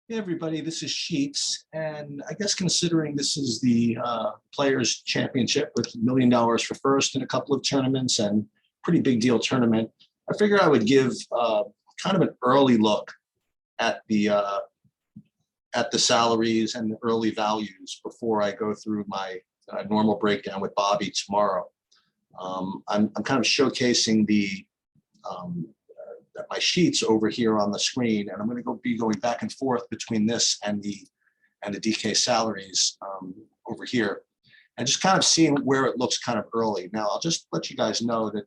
Hey everybody, this is Sheets, and I guess considering this is the Players Championship with $1 million for first in a couple of tournaments and pretty big deal tournament, I figure I would give kind of an early look at the salaries and the early values before I go through my normal breakdown with Bobby tomorrow. I'm kind of showcasing my sheets over here on the screen, and I'm going to be going back and forth between this and the DK salaries over here, and just kind of seeing where it looks kind of early. Now, I'll just let you guys know that,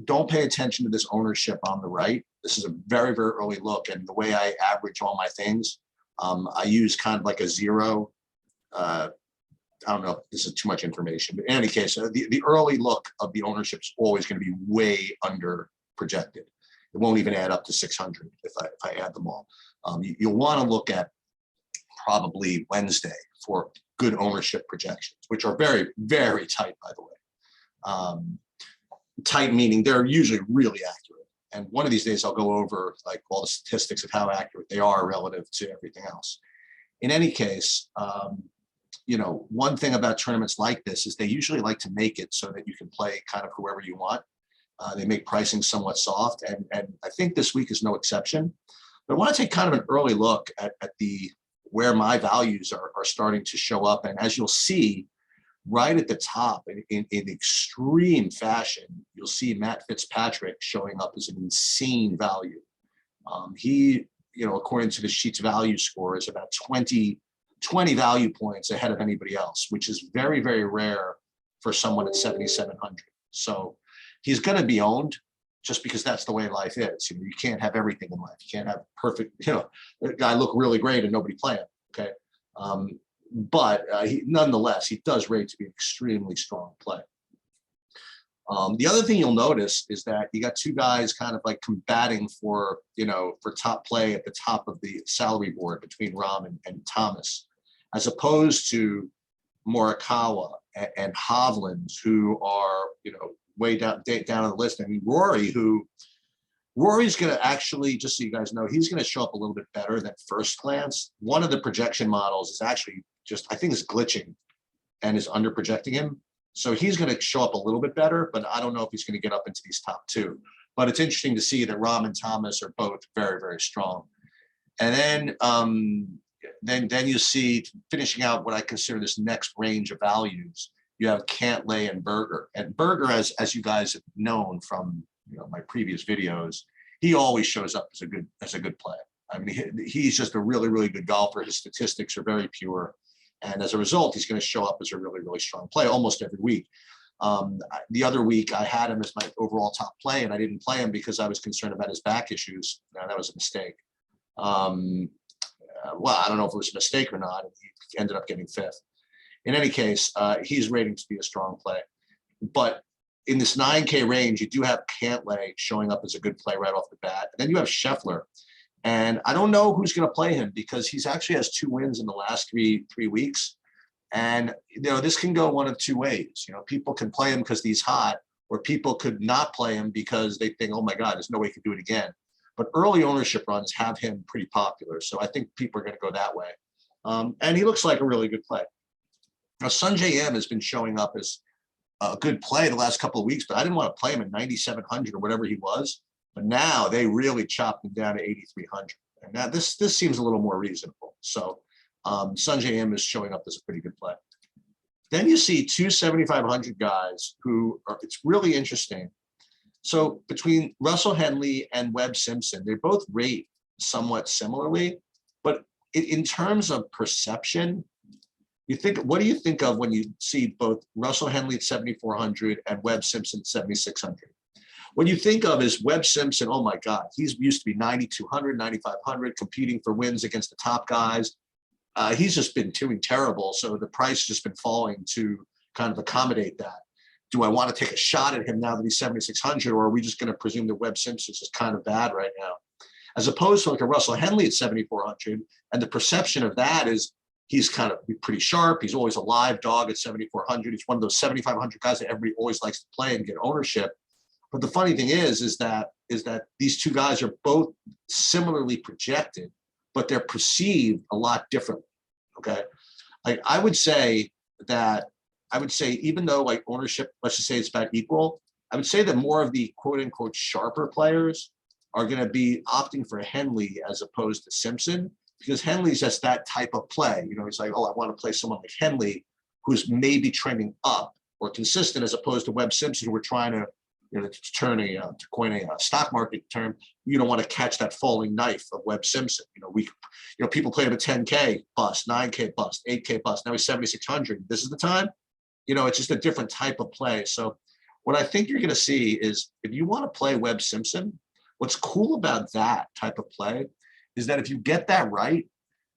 don't pay attention to this ownership on the right. This is a very, very early look, and the way I average all my things, I use kind of like a zero. I don't know if this is too much information, but in any case, the early look of the ownership is always going to be way under projected. It won't even add up to 600 if I add them all. You'll want to look at probably Wednesday for good ownership projections, which are very, very tight, by the way. Tight meaning they're usually really accurate. And one of these days I'll go over like all the statistics of how accurate they are relative to everything else. In any case, one thing about tournaments like this is they usually like to make it so that you can play kind of whoever you want. They make pricing somewhat soft, and I think this week is no exception. But I want to take kind of an early look at where my values are starting to show up. And as you'll see, right at the top, in extreme fashion, you'll see Matt Fitzpatrick showing up as an insane value. He, according to the Sheets value score, is about 20 value points ahead of anybody else, which is very, very rare for someone at 7,700. So he's going to be owned just because that's the way life is. You can't have everything in life. You can't have perfect, the guy look really great and nobody play him. Okay. But nonetheless, he does rate to be an extremely strong play. The other thing you'll notice is that you got two guys kind of like combating for top play at the top of the salary board between Rahm and Thomas, as opposed to Morikawa and Hovland, who are, way down on the list. I mean, Rory's going to actually, just so you guys know, he's going to show up a little bit better than first glance. One of the projection models is actually I think is glitching and is under projecting him. So he's going to show up a little bit better, but I don't know if he's going to get up into these top two. But it's interesting to see that Rahm and Thomas are both very, very strong. And then you see, finishing out what I consider this next range of values, you have Cantlay and Berger. And Berger, as you guys have known from my previous videos, he always shows up as a good play. I mean, he's just a really, really good golfer. His statistics are very pure, and as a result, he's going to show up as a really, really strong play almost every week. The other week, I had him as my overall top play, and I didn't play him because I was concerned about his back issues. Now, that was a mistake. Well, I don't know if it was a mistake or not. He ended up getting fifth. In any case, he's rating to be a strong play. But in this 9K range, you do have Cantlay showing up as a good play right off the bat. And then you have Scheffler. And I don't know who's going to play him because he's actually has 2 wins in the last three weeks. And, this can go one of two ways. People can play him because he's hot, or people could not play him because they think, oh, my God, there's no way he can do it again. But early ownership runs have him pretty popular. So I think people are going to go that way. And he looks like a really good play. Now, Sungjae Im has been showing up as a good play the last couple of weeks, but I didn't want to play him at 9,700 or whatever he was. But now they really chopped him down to 8,300. And now this seems a little more reasonable. So Sungjae Im is showing up as a pretty good play. Then you see two 7,500 guys who are, it's really interesting. So between Russell Henley and Webb Simpson, they both rate somewhat similarly, but in terms of perception, what do you think of when you see both Russell Henley at 7,400 and Webb Simpson at 7,600? What you think of is Webb Simpson, oh my God, he's used to be 9,200, 9,500, competing for wins against the top guys. He's just been doing terrible, so the price has just been falling to kind of accommodate that. Do I want to take a shot at him now that he's 7,600, or are we just going to presume that Webb Simpson's is kind of bad right now? As opposed to like a Russell Henley at 7,400, and the perception of that is he's kind of pretty sharp. He's always a live dog at 7,400. He's one of those 7,500 guys that everybody always likes to play and get ownership. But the funny thing is that these two guys are both similarly projected. but they're perceived a lot differently. Okay, like I would say even though like ownership, let's just say it's about equal, I would say that more of the quote unquote sharper players are going to be opting for Henley as opposed to Simpson, because Henley's just that type of play. You know, he's like, oh, I want to play someone like Henley who's maybe trending up or consistent, as opposed to Webb Simpson, who we're trying to, you know, to coin a stock market term, you don't want to catch that falling knife of Webb Simpson. You know, people play him at 10K bust, 9K bust, 8K bust. Now he's 7,600. This is the time. You know, it's just a different type of play. So what I think you're going to see is, if you want to play Webb Simpson, what's cool about that type of play is that if you get that right,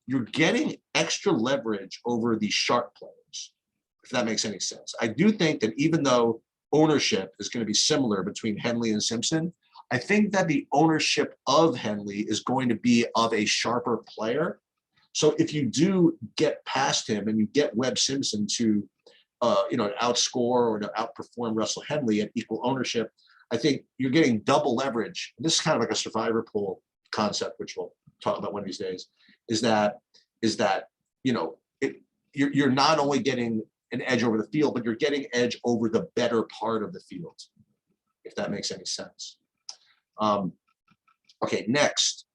you're getting extra leverage over the sharp players, if that makes any sense. I do think that even though ownership is going to be similar between Henley and Simpson, I think that the ownership of Henley is going to be of a sharper player. So if you do get past him and you get Webb Simpson to, you know, outscore or to outperform Russell Henley at equal ownership, I think you're getting double leverage. This is kind of like a survivor pool concept, which we'll talk about one of these days. Is that you know, you're not only getting an edge over the field, but you're getting edge over the better part of the field, if that makes any sense. Okay, next,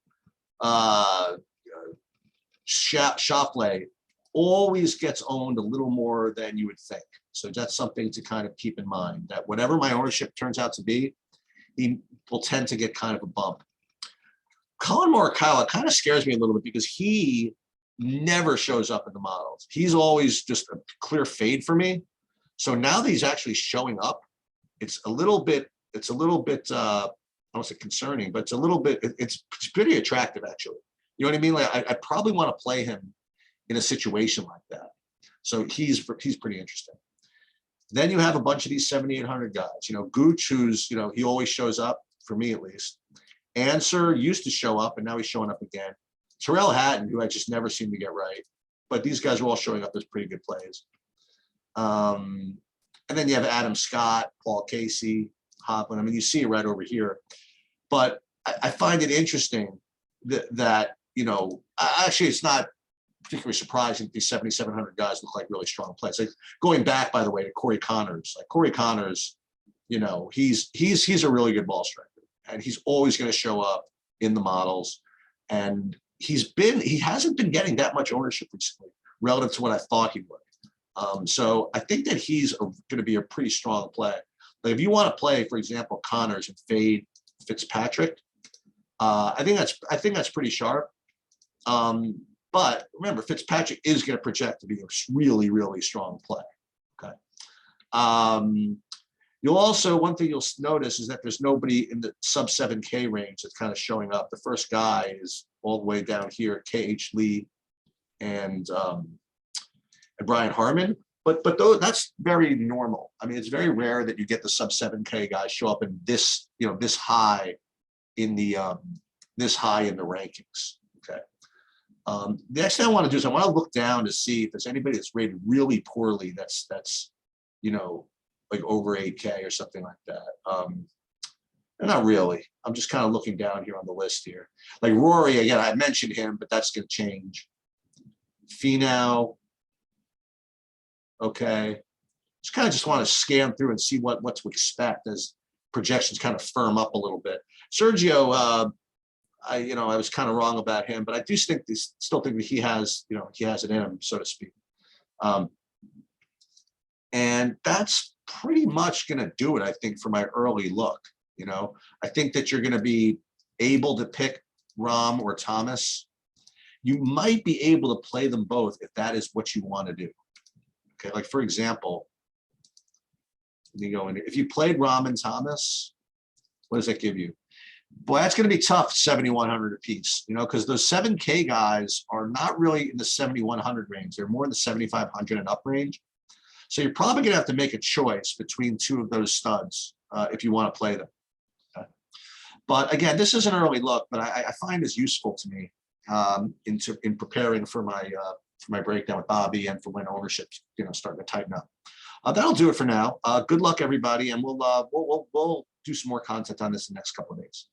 Schauffele always gets owned a little more than you would think. So that's something to kind of keep in mind, that whatever my ownership turns out to be, he will tend to get kind of a bump. Colin Morikawa kind of scares me a little bit because he never shows up in the models. He's always just a clear fade for me. So now that he's actually showing up, it's a little bit, I don't say concerning, but it's pretty attractive actually. You know what I mean? Like I probably want to play him in a situation like that. So he's pretty interesting. Then you have a bunch of these 7,800 guys. You know, Gooch, who's, you know, he always shows up, for me at least. Answer used to show up, and now he's showing up again. Terrell Hatton, who I just never seem to get right. But these guys are all showing up as pretty good plays. And then you have Adam Scott, Paul Casey, Hoplin. I mean, you see it right over here. But I find it interesting that you know, actually it's not particularly surprising that these 7,700 guys look like really strong plays. Like going back, by the way, to Corey Connors. Like Corey Connors, you know, he's a really good ball striker, and he's always going to show up in the models. And he hasn't been getting that much ownership recently relative to what I thought he would. So I think that he's going to be a pretty strong play. Like if you want to play, for example, Connors and fade Fitzpatrick, I think that's pretty sharp. But remember, Fitzpatrick is going to project to be a really, really strong play. Okay. You'll also, one thing you'll notice is that there's nobody in the sub 7K range that's kind of showing up. The first guy is all the way down here, KH Lee and Brian Harmon. But that's very normal. I mean, it's very rare that you get the sub 7K guys show up in this, you know, this high in the rankings. Okay. The next thing I want to do is I want to look down to see if there's anybody that's rated really poorly. That's you know, like over 8K or something like that. Not really. I'm just kind of looking down here on the list here. Like Rory, again, I mentioned him, but that's going to change. Finau. Okay. Just want to scan through and see what to expect as projections kind of firm up a little bit. Sergio, I was kind of wrong about him, but I do still think that he has it in him, so to speak. And that's pretty much going to do it, I think, for my early look. You know, I think that you're going to be able to pick Rahm or Thomas. You might be able to play them both if that is what you want to do. Okay, like for example, you go in, if you played Rahm and Thomas, what does that give you? Boy, that's going to be tough, 7,100 apiece, you know, because those 7K guys are not really in the 7,100 range. They're more in the 7,500 and up range. So you're probably going to have to make a choice between two of those studs if you want to play them. Okay. But again, this is an early look, but I find this useful to me in preparing for my breakdown with Bobby and for when ownership's starting to tighten up. That'll do it for now. Good luck, everybody, and we'll do some more content on this in the next couple of days.